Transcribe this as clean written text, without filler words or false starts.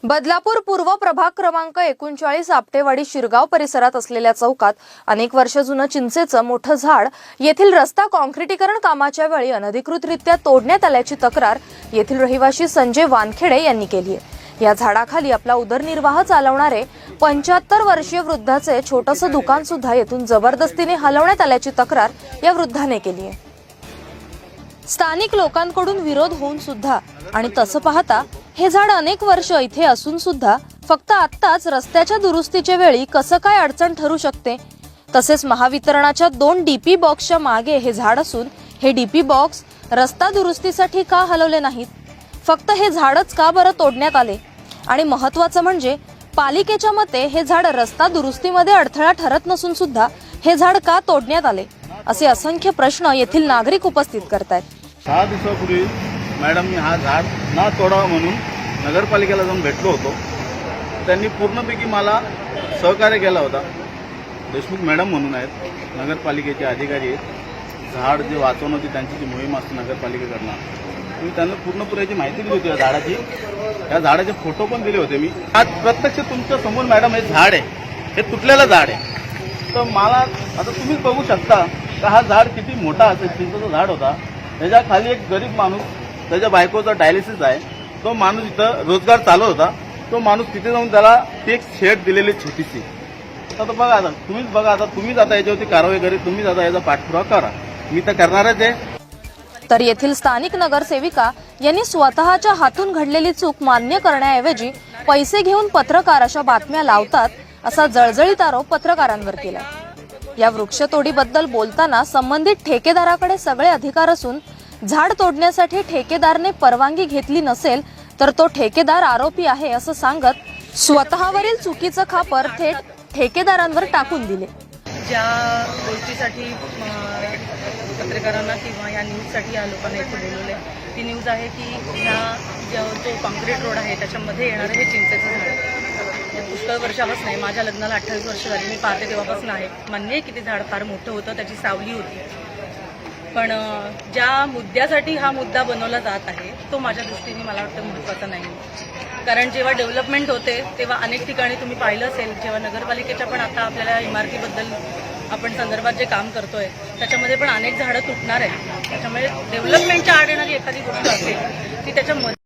बदलापूर पूर्व प्रभाग क्रमांक 39 आपटेवाडी शिरगाव परिसरात असलेल्या चौकात अनेक वर्ष जुनं चिंचेचं मोठं झाड येथील रस्ता काँक्रिटीकरण कामाच्या वेळी अनधिकृतरित्या तोडण्यात आल्याची तक्रार येथील रहिवासी संजय वानखेडे यांनी केली आहे। या झाडाखाली आपला उदरनिर्वाह चालवणारे 75 वर्षीय वृद्धाचे छोटंसं दुकान सुद्धा येथून जबरदस्तीने हलवण्यात आल्याची तक्रार या वृद्धाने केली आहे। स्थानिक लोकांकडून विरोध होऊन सुद्धा आणि तसं पाहता हे झाड अनेक वर्ष इथे असून सुद्धा फक्त आत्ताच रस्त्याच्या दुरुस्तीच्या वेळी कसं काय अडचण ठरू शकते। तसेच महावितरणाच्या 2 डीपी बॉक्सच्या मागे हे झाड असून हे डीपी बॉक्स रस्ता दुरुस्तीसाठी का हलवले नाहीत, फक्त हे झाडच का बरं तोडण्यात आले। आणि महत्त्वाचं म्हणजे पालिकेच्या मते हे झाड रस्ता दुरुस्तीमध्ये अडथळा ठरत नसून सुद्धा हे झाड का तोडण्यात आले, असे असंख्य प्रश्न येथील नागरिक उपस्थित करतायत। 6 दिवसापूर्वी मॅडम मी हा झाड ना तोडावा म्हणून नगरपालिकेला जाऊन भेटलो होतो। त्यांनी पूर्णपैकी मला सहकार्य केला होता। देशमुख मॅडम म्हणून आहेत, नगरपालिकेचे अधिकारी आहेत। झाड जे वाचवण्याची त्यांची जी मोहीम असते नगरपालिकेकडनं, मी त्यांना पूर्णपुरेची माहिती दिली होती या झाडाची। या झाडाचे फोटो पण दिले होते मी। आज प्रत्यक्ष तुमच्या समोर मॅडम हे झाड आहे, हे तुटलेलं झाड आहे। तर मला आता तुम्हीच बघू शकता का हा झाड किती मोठा असेल। चिंचेचं झाड होता, त्याच्या खाली एक गरीब माणूस, त्याच्या बायकोचा डायलिसिस आहे, तो माणूस इथं रोजगार चालवत होता। तो माणूस तिथे जाऊन त्याला ती एक शेड दिलेली छोटीशी। आता बघा, आता तुम्हीच बघा, आता तुम्हीच आता याच्यावरती कारवाई करी, तुम्हीच आता याचा पाठपुरावा करा। मी तर करणारच आहे। तर येथील स्थानिक नगरसेविका यांनी स्वतःच्या हातून घडलेली चूक मान्य करण्याऐवजी पैसे घेऊन पत्रकार अशा बातम्या लावतात असा जळजळीत आरोप पत्रकारांवर केला। या वृक्षतोडीबद्दल बोलताना संबंधित ठेकेदाराकडे सगळे अधिकार असून झाड तोडण्यासाठी ठेकेदारने परवानगी घेतली नसेल तर तो ठेकेदार आरोपी आहे असं सांगत स्वतःवरील चुकीचं खापर थेट ठेकेदारांवर टाकून दिले। ज्या गोष्टीसाठी पत्रकारांना किंवा या न्यूजसाठी या लोकांना इथे बोलवले, ती न्यूज आहे की ह्या जो कॉन्क्रीट रोड आहे त्याच्यामध्ये येणारं हे चिंचेचं झाड पुष्कळ वर्षापासून नाही, माझ्या लग्नाला 28 वर्ष झाली, मी पाहते तेव्हापासून आहे। मान्य आहे की ते झाड फार मोठं होतं, त्याची सावली होती, पण ज्या मुद्द्यासाठी हा मुद्दा बनवला जात आहे तो माझ्या दृष्टीने मला वाटतं महत्त्वाचा नाही। कारण जेव्हा डेव्हलपमेंट होते तेव्हा अनेक ठिकाणी तुम्ही पाहिलं असेल, जेव्हा नगरपालिकेच्या पण आता आपल्याला इमारतीबद्दल आपण संदर्भात जे काम करतोय त्याच्यामध्ये पण अनेक झाडं तुटणार आहेत। त्याच्यामुळे डेव्हलपमेंटच्या आड येणारी एखादी गोष्ट असेल ती त्याच्या